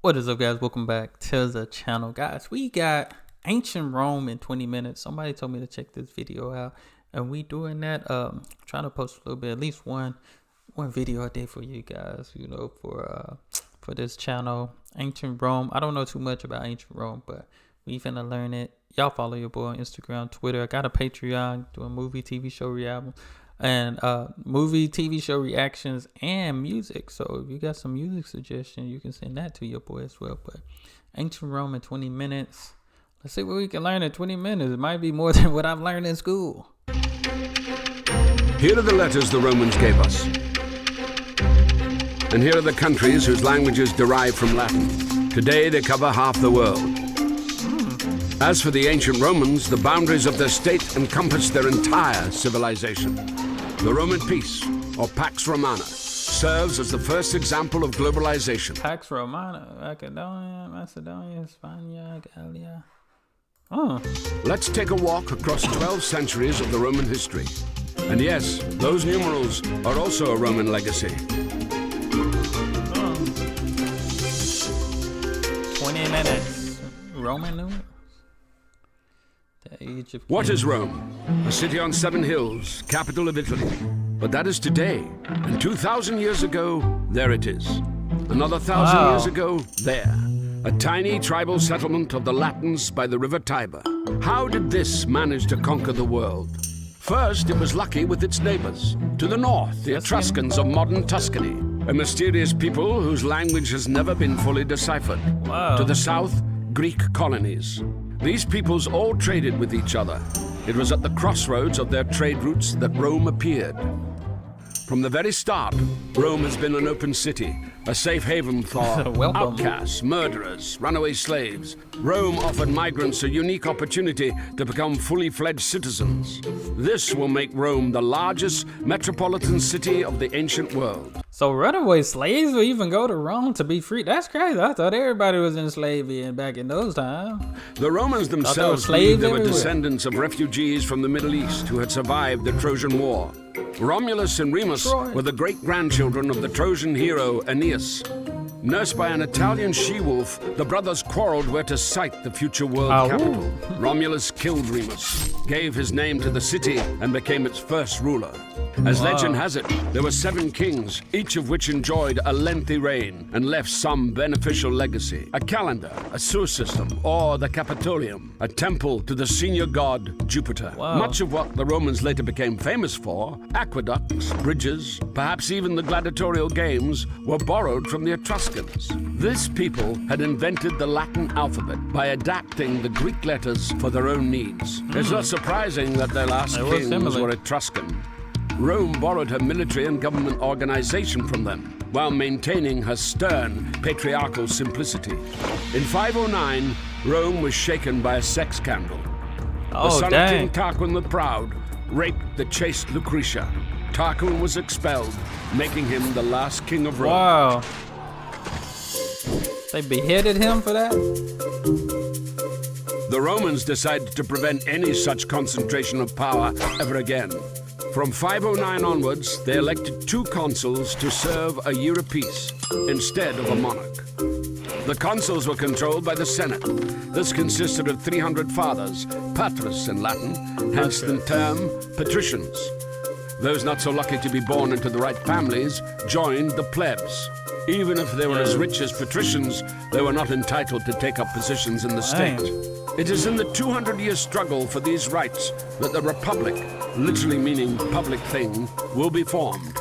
What is up, guys? Welcome back to the channel, guys. We got ancient Rome in 20 minutes. Somebody told me to check this video out, and we doing that. Trying to post a little bit, at least one video a day for you guys. You know, for this channel, ancient Rome. I don't know too much about ancient Rome, but we finna learn it. Y'all follow your boy on Instagram, Twitter. I got a Patreon, doing movie, TV show reaction, and movie, TV show reactions and music. So if you got some music suggestions, you can send that to your boy as well. But ancient Rome in 20 minutes. Let's see what we can learn in 20 minutes. It might be more than what I've learned in school. Here are the letters the Romans gave us. And here are the countries whose languages derive from Latin. Today they cover half the world. As for the ancient Romans, the boundaries of their state encompassed their entire civilization. The Roman peace, or Pax Romana, serves as the first example of globalization. Pax Romana, Macedonia, Spania, Gallia. Let's take a walk across 12 centuries of the Roman history. And yes, those numerals are also a Roman legacy. 20 minutes. Roman numerals. What is Rome? A city on 7 hills, capital of Italy. But that is today. And 2,000 years ago, there it is. Another 1,000 years ago, there. A tiny tribal settlement of the Latins by the river Tiber. How did this manage to conquer the world? First, it was lucky with its neighbors. To the north, the Etruscans of modern Tuscany, a mysterious people whose language has never been fully deciphered. To the south, Greek colonies. These peoples all traded with each other. It was at the crossroads of their trade routes that Rome appeared. From the very start, Rome has been an open city, a safe haven for outcasts, murderers, runaway slaves. Rome offered migrants a unique opportunity to become fully fledged citizens. This will make Rome the largest metropolitan city of the ancient world. So runaway slaves will even go to Rome to be free? That's crazy. I thought everybody was enslaved back in those times. The Romans themselves believed they were descendants of refugees from the Middle East who had survived the Trojan War. Romulus and Remus were the great-grandchildren of the Trojan hero Aeneas. Nursed by an Italian she-wolf, the brothers quarreled where to site the future world capital. Romulus killed Remus, gave his name to the city, and became its first ruler. As legend has it, there were 7 kings, each of which enjoyed a lengthy reign and left some beneficial legacy. A calendar, a sewer system, or the Capitolium, a temple to the senior god Jupiter. Much of what the Romans later became famous for, aqueducts, bridges, perhaps even the gladiatorial games, were borrowed from the Etruscans. This people had invented the Latin alphabet by adapting the Greek letters for their own needs. It's not surprising that their last kings were Etruscan. Rome borrowed her military and government organization from them, while maintaining her stern, patriarchal simplicity. In 509, Rome was shaken by a sex scandal. The son of King Tarquin the Proud raped the chaste Lucretia. Tarquin was expelled, making him the last king of Rome. Wow. They beheaded him for that? The Romans decided to prevent any such concentration of power ever again. From 509 onwards, they elected 2 consuls to serve a year apiece, instead of a monarch. The consuls were controlled by the Senate. This consisted of 300 fathers, patres in Latin, hence the term patricians. Those not so lucky to be born into the right families joined the plebs. Even if they were as rich as patricians, they were not entitled to take up positions in the state. It is in the 200-year struggle for these rights that the Republic, literally meaning public thing, will be formed.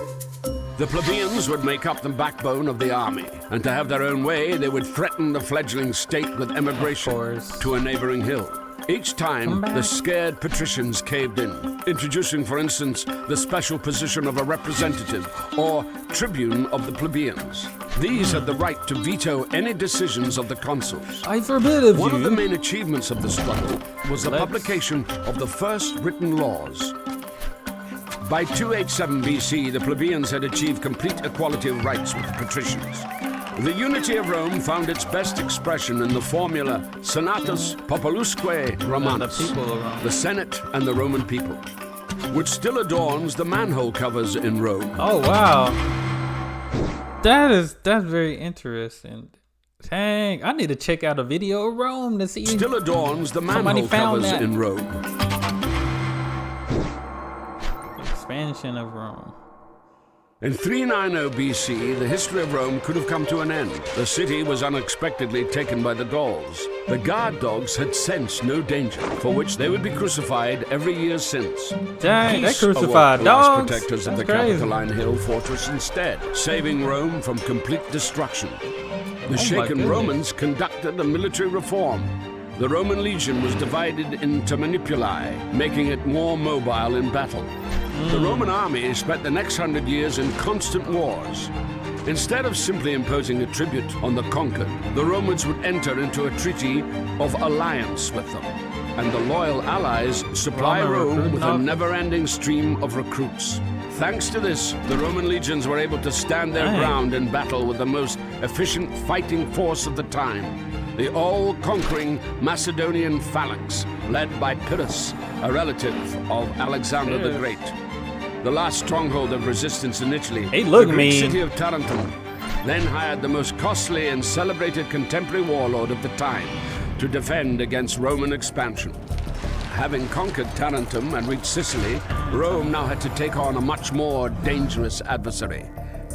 The plebeians would make up the backbone of the army, and to have their own way, they would threaten the fledgling state with emigration to a neighboring hill. Each time, the scared patricians caved in, introducing, for instance, the special position of a representative, or tribune of the plebeians. These had the right to veto any decisions of the consuls. I forbid of you. One of the main achievements of the struggle was the publication of the first written laws. By 287 BC, the plebeians had achieved complete equality of rights with the patricians. The unity of Rome found its best expression in the formula Senatus Populusque Romanus, the Senate and the Roman people, which still adorns the manhole covers in Rome. Oh, wow. That's very interesting. Dang, I need to check out a video of Rome to see. Still adorns the manhole covers in Rome. Expansion of Rome. In 390 BC, the history of Rome could have come to an end. The city was unexpectedly taken by the Gauls. The guard dogs had sensed no danger, for which they would be crucified every year since. Dang, they crucified dogs? Protectors of the Capitoline Hill fortress instead, saving Rome from complete destruction. The shaken Romans conducted a military reform. The Roman legion was divided into manipuli, making it more mobile in battle. The Roman army spent the next 100 years in constant wars. Instead of simply imposing a tribute on the conquered, the Romans would enter into a treaty of alliance with them, and the loyal allies supply Rome with a never-ending stream of recruits. Thanks to this, the Roman legions were able to stand their ground in battle with the most efficient fighting force of the time, the all-conquering Macedonian phalanx, led by Pyrrhus, a relative of Alexander the Great. The last stronghold of resistance in Italy, the Greek city of Tarentum, then hired the most costly and celebrated contemporary warlord of the time to defend against Roman expansion. Having conquered Tarentum and reached Sicily, Rome now had to take on a much more dangerous adversary,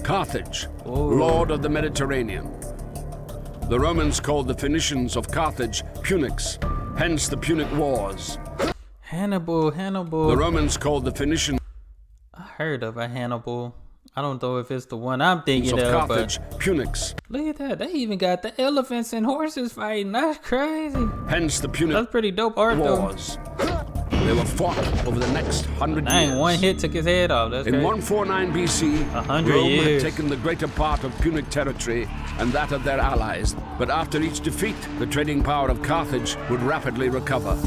Carthage, lord of the Mediterranean. The Romans called the Phoenicians of Carthage Punics, hence the Punic Wars. Hannibal. The Romans called the Phoenicians. I heard of a Hannibal. I don't know if it's the one I'm thinking of, Carthage, but Punics. Look at that. They even got the elephants and horses fighting. That's crazy. Hence the Punic That's pretty dope art, Wars. They were fought over the next 100 years. One hit took his head off. That's in crazy. 149 BC, Rome had taken the greater part of Punic territory and that of their allies. But after each defeat, the trading power of Carthage would rapidly recover.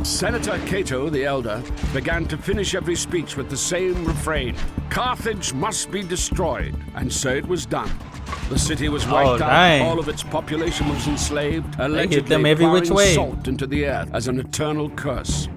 Senator Cato the Elder began to finish every speech with the same refrain: Carthage must be destroyed. And so it was done. The city was wiped out, all of its population was enslaved, allegedly pouring salt into the earth as an eternal curse.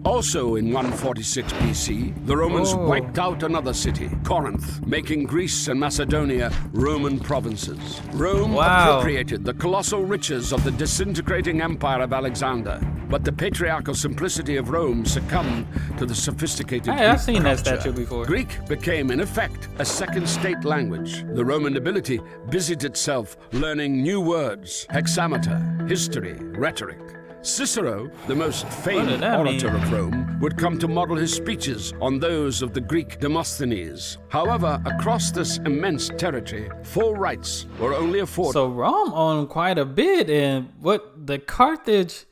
Also in 146 BC, the Romans wiped out another city, Corinth, making Greece and Macedonia Roman provinces. Rome appropriated the colossal riches of the disintegrating empire of Alexander, but the patriarchal simplicity of Rome succumbed to the sophisticated Greek I've seen culture. that statue before. Greek became, in effect, a second state language. The Roman nobility busied itself learning new words, hexameter, history, rhetoric. Cicero, the most famed orator of Rome, would come to model his speeches on those of the Greek Demosthenes. However, across this immense territory, full rights were only afforded. So Rome owned quite a bit, and what the Carthage,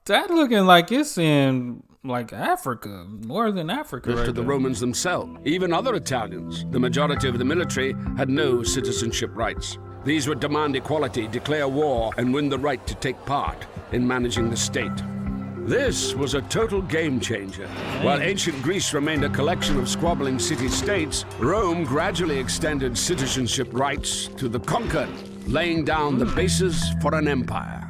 that looking like it's in like Africa, northern Africa. To the Romans themselves, even other Italians. The majority of the military had no citizenship rights. These would demand equality, declare war, and win the right to take part in managing the state. This was a total game changer. While ancient Greece remained a collection of squabbling city-states, Rome gradually extended citizenship rights to the conquered, laying down the basis for an empire.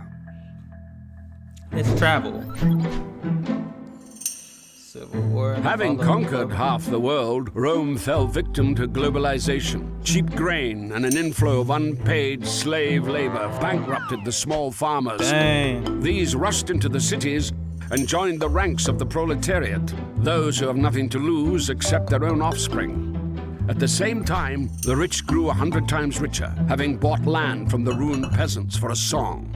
Let's travel. Civil War. Having conquered half the world, Rome fell victim to globalization. Cheap grain and an inflow of unpaid slave labor bankrupted the small farmers. Dang. These rushed into the cities and joined the ranks of the proletariat, those who have nothing to lose except their own offspring. At the same time, the rich grew 100 times richer, having bought land from the ruined peasants for a song.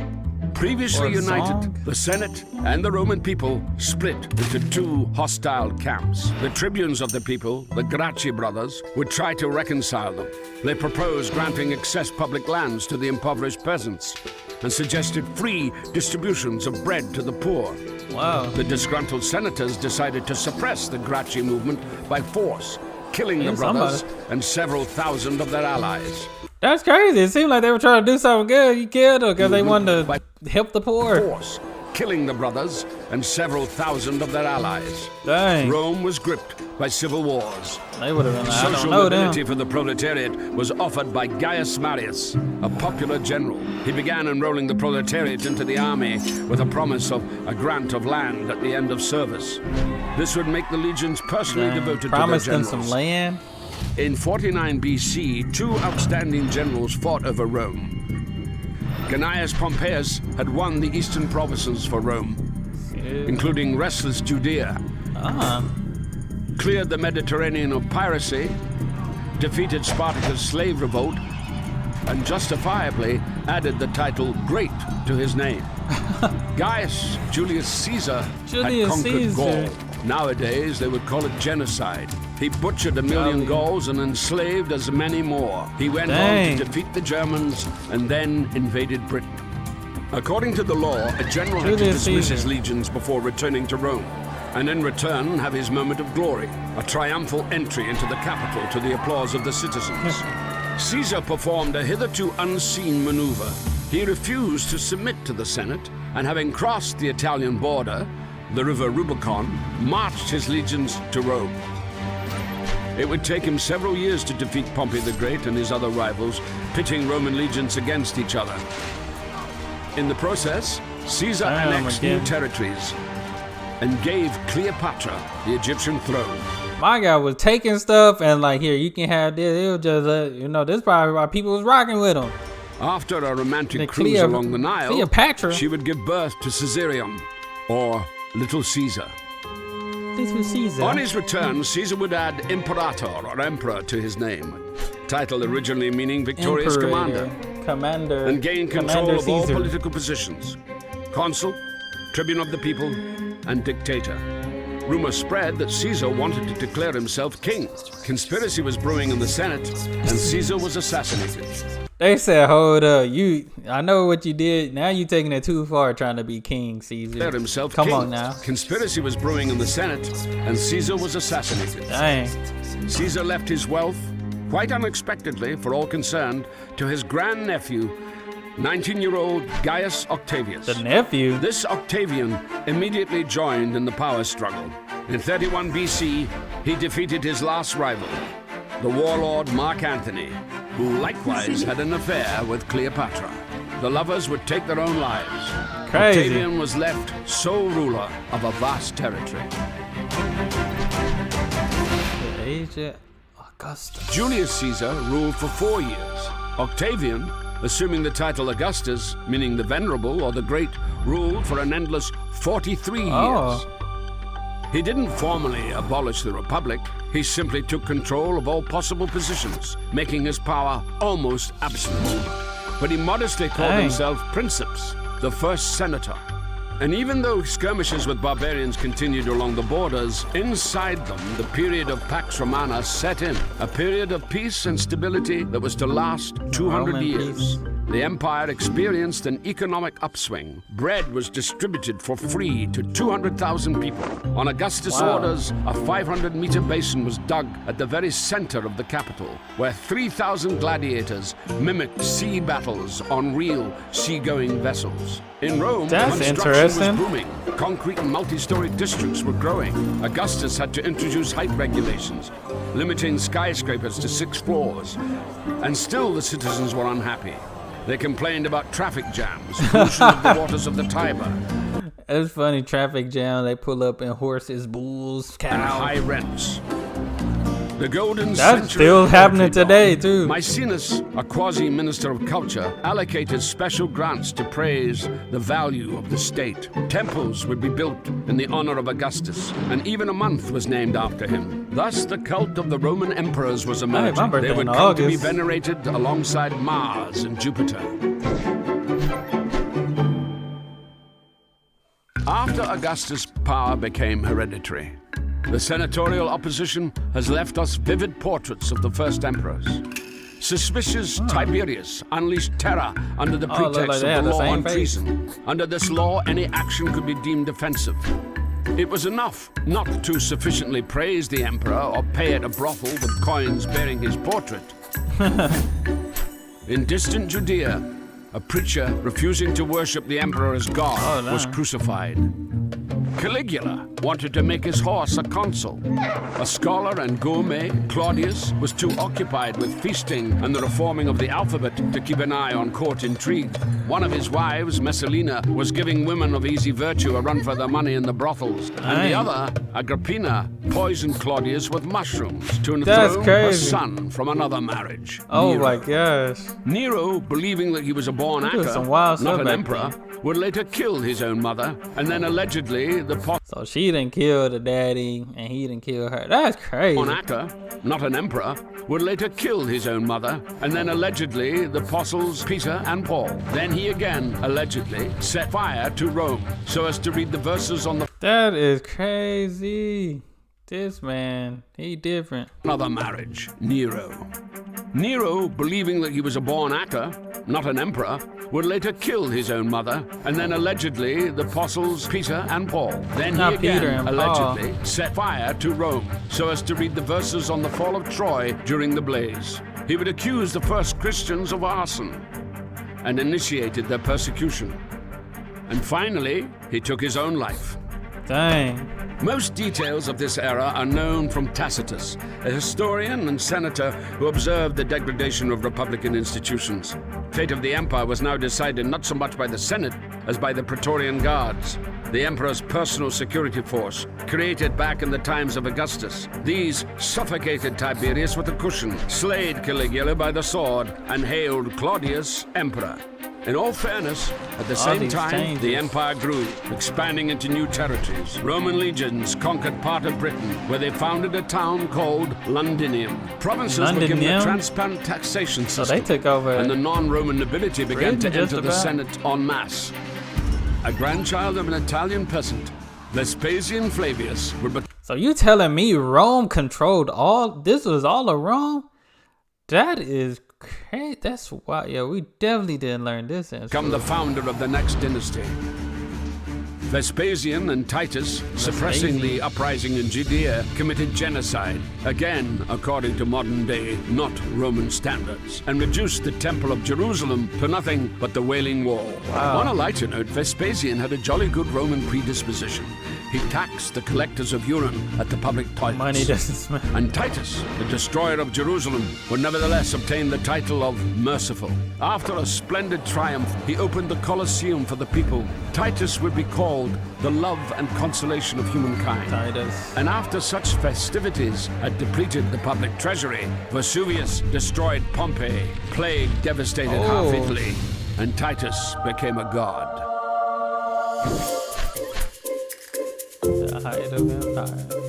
Previously united, the Senate and the Roman people split into two hostile camps. The tribunes of the people, the Gracchi brothers, would try to reconcile them. They proposed granting excess public lands to the impoverished peasants and suggested free distributions of bread to the poor. Wow. The disgruntled senators decided to suppress the Gracchi movement by force, killing the brothers and several thousand of their allies. That's crazy. It seemed like they were trying to do something good. You killed them because they wanted to help the poor. Force, killing the brothers and several thousand of their allies. Dang. Rome was gripped by civil wars. They would have been like, Social mobility for the proletariat was offered by Gaius Marius, a popular general. He began enrolling the proletariat into the army with a promise of a grant of land at the end of service. This would make the legions personally devoted to their generals. Promised them some land. In 49 BC, two outstanding generals fought over Rome. Gnaeus Pompeius had won the eastern provinces for Rome, including restless Judea, cleared the Mediterranean of piracy, defeated Spartacus' slave revolt, and justifiably added the title Great to his name. Gaius Julius Caesar had conquered Gaul. Nowadays, they would call it genocide. He butchered 1 million Gauls and enslaved as many more. He went on to defeat the Germans and then invaded Britain. According to the law, a general had to dismiss his legions before returning to Rome, and in return have his moment of glory, a triumphal entry into the capital to the applause of the citizens. Caesar performed a hitherto unseen maneuver. He refused to submit to the Senate, and having crossed the Italian border, the river Rubicon, marched his legions to Rome. It would take him several years to defeat Pompey the Great and his other rivals, pitting Roman legions against each other. In the process, Caesar annexed new territories and gave Cleopatra the Egyptian throne. My guy was taking stuff and like, here, you can have this. It was just, you know, this is probably why people was rocking with him. After a romantic cruise along the Nile, Cleopatra, she would give birth to Caesarion, or Little Caesar. Little Caesar. On his return, Caesar would add Imperator, or Emperor, to his name, title originally meaning Victorious Commander, and gain control of all political positions: consul, tribune of the people, and dictator. Rumors spread that Caesar wanted to declare himself king. Conspiracy was brewing in the Senate, and Caesar was assassinated. They said, hold up, I know what you did. Now you taking it too far trying to be king, Caesar. Declared himself Come king. on now. Conspiracy was brewing in the Senate, and Caesar was assassinated. Dang. Caesar left his wealth, quite unexpectedly for all concerned, to his grandnephew, 19-year-old Gaius Octavius. The nephew? This Octavian immediately joined in the power struggle. In 31 BC, he defeated his last rival, the warlord Mark Antony, who likewise had an affair with Cleopatra. The lovers would take their own lives. Crazy. Octavian was left sole ruler of a vast territory. The aged Augustus. Julius Caesar ruled for 4 years. Octavian, assuming the title Augustus, meaning the Venerable or the Great, ruled for an endless 43 years. He didn't formally abolish the Republic. He simply took control of all possible positions, making his power almost absolute. But he modestly called himself Princeps, the first senator. And even though skirmishes with barbarians continued along the borders, inside them the period of Pax Romana set in, a period of peace and stability that was to last 200 years. The empire experienced an economic upswing. Bread was distributed for free to 200,000 people. On Augustus' orders, a 500-meter basin was dug at the very center of the capital, where 3,000 gladiators mimicked sea battles on real seagoing vessels. In Rome, construction was booming. Concrete and multi-story districts were growing. Augustus had to introduce height regulations, limiting skyscrapers to 6 floors. And still the citizens were unhappy. They complained about traffic jams, pollution of the waters of the Tiber. It's funny, traffic jam, they pull up in horses, bulls, cows. And high rents. The golden That's century still happening today, too. Maecenas, a quasi-minister of culture, allocated special grants to praise the value of the state. Temples would be built in the honor of Augustus, and even a month was named after him. Thus, the cult of the Roman emperors was emerging. They would come to be venerated alongside Mars and Jupiter. After Augustus' power became hereditary, the senatorial opposition has left us vivid portraits of the first emperors. Suspicious Tiberius unleashed terror under the pretext of the law on treason. Under this law, any action could be deemed offensive. It was enough not to sufficiently praise the emperor or pay at a brothel with coins bearing his portrait. In distant Judea, a preacher refusing to worship the emperor as God was crucified. Caligula wanted to make his horse a consul. A scholar and gourmet, Claudius, was too occupied with feasting and the reforming of the alphabet to keep an eye on court intrigue. One of his wives, Messalina, was giving women of easy virtue a run for their money in the brothels. And the other, Agrippina, poisoned Claudius with mushrooms to enthrone a son from another marriage. Oh my gosh. Nero, believing that he was aboard born actor, not an emperor, would later kill his own mother, and then allegedly the So she didn't kill the daddy, and he didn't kill her. That's crazy. Born actor, not an emperor, would later kill his own mother, and then allegedly the apostles Peter and Paul. Then he again, allegedly, set fire to Rome, so as to read the verses on the... That is crazy. This man, he different. Another marriage, Nero. Nero, believing that he was a born actor, not an emperor, would later kill his own mother, and then allegedly the apostles Peter and Paul. Then he again, allegedly, set fire to Rome, so as to read the verses on the fall of Troy during the blaze. He would accuse the first Christians of arson, and initiated their persecution. And finally, he took his own life. Dang. Most details of this era are known from Tacitus, a historian and senator who observed the degradation of republican institutions. Fate of the empire was now decided not so much by the Senate as by the Praetorian Guards, the emperor's personal security force, created back in the times of Augustus. These suffocated Tiberius with a cushion, slayed Caligula by the sword, and hailed Claudius emperor. In all fairness, at the same time, the empire grew, expanding into new territories. Roman legions conquered part of Britain, where they founded a town called Londinium. Provinces were given a transparent taxation system, so they took over, and the non-Roman nobility began to enter the Senate en masse. A grandchild of an Italian peasant, Vespasian Flavius, So you telling me Rome controlled all? This was all of Rome? That is crazy. That's why, yeah, we definitely didn't learn this. Become the founder of the next dynasty. Vespasian and Titus, suppressing the uprising in Judea, committed genocide, again according to modern day, not Roman standards, and reduced the Temple of Jerusalem to nothing but the Wailing Wall. Wow. On a lighter note, Vespasian had a jolly good Roman predisposition. He taxed the collectors of urine at the public toilets. Money doesn't smell. And Titus, the destroyer of Jerusalem, would nevertheless obtain the title of Merciful. After a splendid triumph, he opened the Colosseum for the people. Titus would be called the love and consolation of humankind. Titus. And after such festivities had depleted the public treasury, Vesuvius destroyed Pompeii, plague devastated half Italy, and Titus became a god.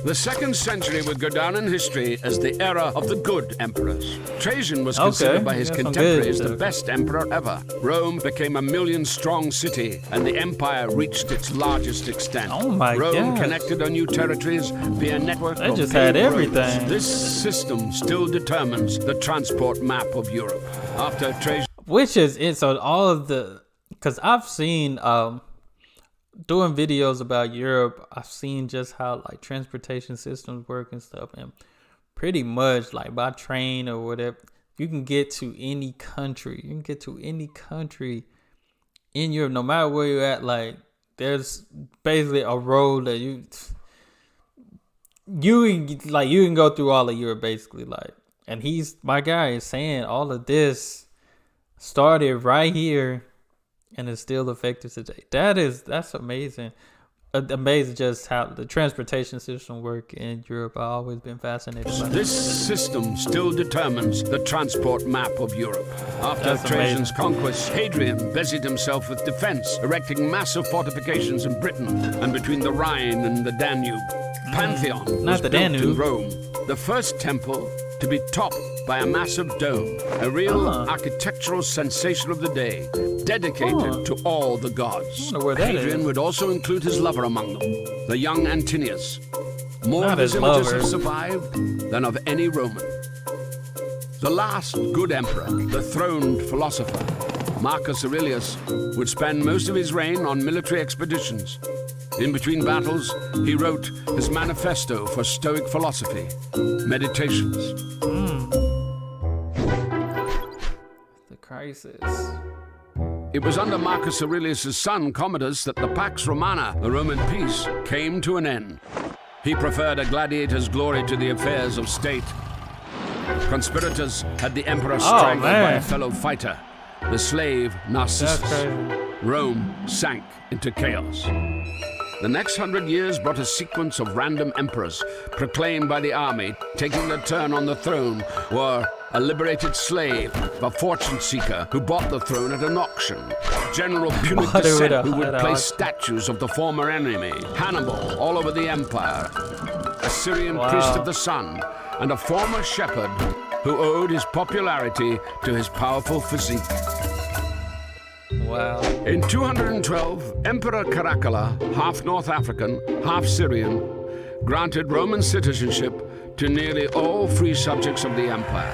The 2nd century would go down in history as the era of the good emperors. Trajan was considered by his contemporaries the best emperor ever. Rome became a 1 million-strong city, and the empire reached its largest extent. Oh my God! Rome connected on new territories via a network of just had everything. Roads. This system still determines the transport map of Europe. After Trajan, which is it? So all of the, because I've seen doing videos about Europe, I've seen just how like transportation systems work and stuff, and pretty much like by train or whatever, you can get to any country. You can get to any country in Europe, no matter where you're at. Like there's basically a road that you can go through all of Europe basically. Like, and my guy is saying all of this started right here. And it's still effective today. That's amazing. Amazing just how the transportation system work in Europe. I've always been fascinated by this system still determines the transport map of Europe. After Trajan's conquest, Hadrian busied himself with defense, erecting massive fortifications in Britain and between the Rhine and the Danube. Pantheon was built in Rome, the first temple to be topped by a massive dome, a real architectural sensation of the day, dedicated to all the gods. Hadrian would also include his lover among them, the young Antinius. More of his images have survived than of any Roman. The last good emperor, the throned philosopher, Marcus Aurelius, would spend most of his reign on military expeditions. In between battles, he wrote his manifesto for Stoic philosophy, Meditations. The crisis. It was under Marcus Aurelius' son, Commodus, that the Pax Romana, the Roman peace, came to an end. He preferred a gladiator's glory to the affairs of state. Conspirators had the emperor strangled by a fellow fighter, the slave Narcissus. Rome sank into chaos. The next 100 years brought a sequence of random emperors, proclaimed by the army, taking their turn on the throne, were a liberated slave, a fortune seeker who bought the throne at an auction, General Punic Descent who would place statues of the former enemy, Hannibal all over the empire, a Syrian priest of the sun, and a former shepherd who owed his popularity to his powerful physique. Wow. In 212, Emperor Caracalla, half North African, half Syrian, granted Roman citizenship to nearly all free subjects of the empire.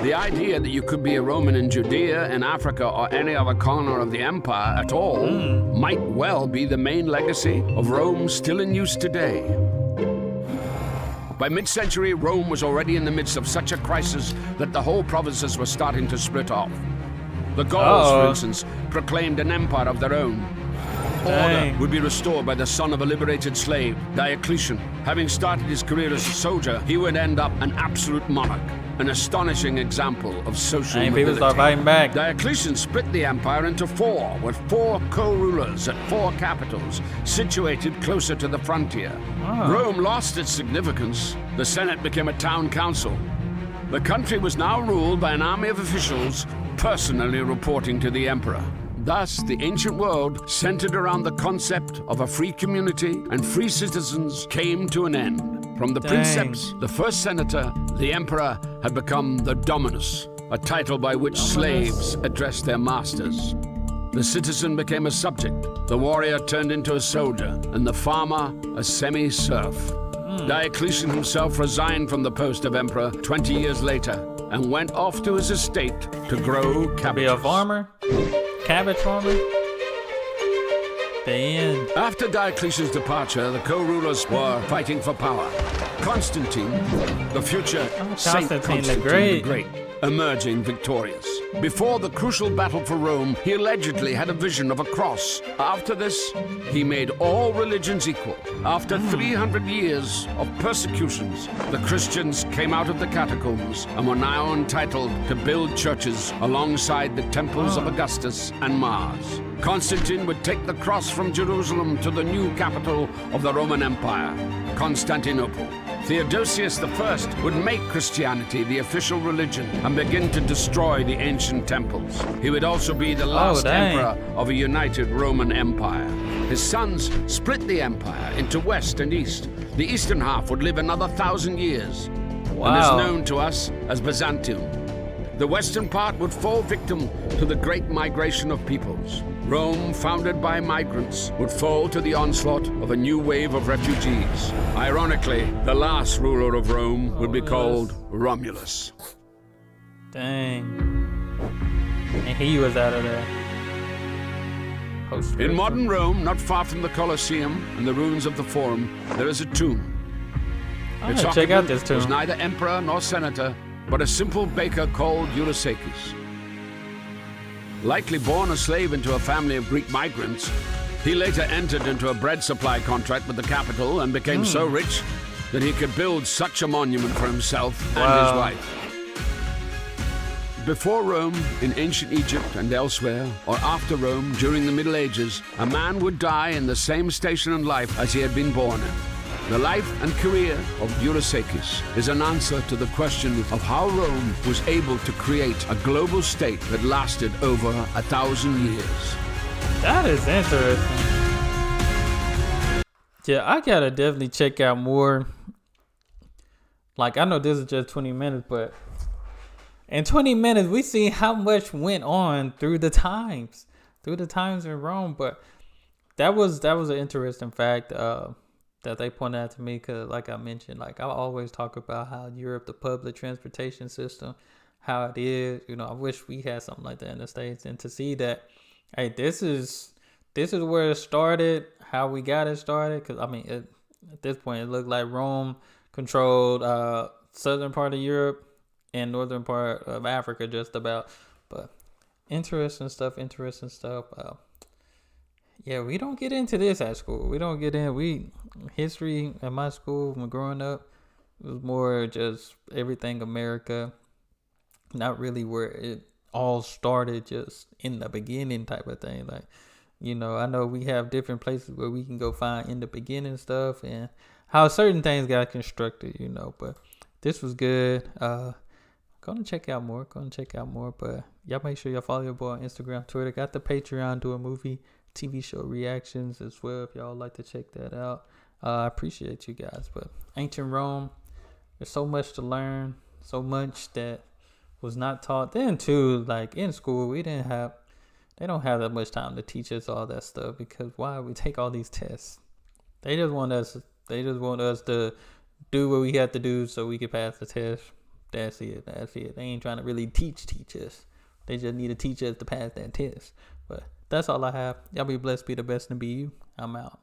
The idea that you could be a Roman in Judea, in Africa, or any other corner of the empire at all might well be the main legacy of Rome still in use today. By mid-century, Rome was already in the midst of such a crisis that the whole provinces were starting to split off. The Gauls, for instance, proclaimed an empire of their own. Order would be restored by the son of a liberated slave, Diocletian. Having started his career as a soldier, he would end up an absolute monarch, an astonishing example of social mobility. People start fighting back. Diocletian split the empire into four, with four co-rulers at four capitals, situated closer to the frontier. Rome lost its significance. The Senate became a town council. The country was now ruled by an army of officials personally reporting to the emperor. Thus, the ancient world, centered around the concept of a free community and free citizens, came to an end. From the princeps, the first senator, the emperor had become the dominus, a title by which slaves addressed their masters. The citizen became a subject, the warrior turned into a soldier, and the farmer a semi-serf. Diocletian himself resigned from the post of emperor 20 years later and went off to his estate to grow cabbages. Be a farmer? Cabbage farmer? The end. After Diocletian's departure, the co-rulers were fighting for power. Constantine, the future Saint Constantine the Great, emerging victorious. Before the crucial battle for Rome, he allegedly had a vision of a cross. After this, he made all religions equal. After 300 years of persecutions, the Christians came out of the catacombs and were now entitled to build churches alongside the temples of Augustus and Mars. Constantine would take the cross from Jerusalem to the new capital of the Roman Empire, Constantinople. Theodosius I would make Christianity the official religion and begin to destroy the ancient temples. He would also be the last emperor of a united Roman Empire. His sons split the empire into west and east. The eastern half would live another 1,000 years and is known to us as Byzantium. The western part would fall victim to the great migration of peoples. Rome, founded by migrants, would fall to the onslaught of a new wave of refugees. Ironically, the last ruler of Rome would be called Romulus. Dang. And he was out of there. In modern Rome, not far from the Colosseum and the ruins of the Forum, there is a tomb. Its occupant was neither emperor nor senator, but a simple baker called Eurysakes. Likely born a slave into a family of Greek migrants, he later entered into a bread supply contract with the capital and became so rich that he could build such a monument for himself and his wife. Before Rome, in ancient Egypt and elsewhere, or after Rome during the Middle Ages, a man would die in the same station in life as he had been born in. The life and career of Eurysakes is an answer to the question of how Rome was able to create a global state that lasted over 1,000 years. That is interesting. Yeah, I gotta definitely check out more. Like, I know this is just 20 minutes, but in 20 minutes, we see how much went on through the times in Rome. But that was an interesting fact that they pointed out to me, because like I mentioned, like I always talk about how Europe, the public transportation system, how it is. You know, I wish we had something like that in the States, and to see that, hey, this is where it started, how we got it started. Because I mean, at this point, it looked like Rome controlled southern part of Europe and northern part of Africa, just about. But interesting stuff. Yeah, we don't get into this at school. History at my school when growing up, it was more just everything America, not really where it all started, just in the beginning type of thing. Like, you know, I know we have different places where we can go find in the beginning stuff and how certain things got constructed, you know, but this was good. Gonna check out more. But y'all make sure y'all follow your boy on Instagram, Twitter. Got the Patreon doing movie, TV show reactions as well. If y'all like to check that out, I appreciate you guys. But ancient Rome, there's so much to learn, so much that was not taught then too. Like in school, they don't have that much time to teach us all that stuff, because why we take all these tests? They just want us to do what we have to do so we can pass the test. That's it. They ain't trying to really teach us. They just need to teach us to pass that test. But that's all I have. Y'all be blessed, be the best, and be you. I'm out.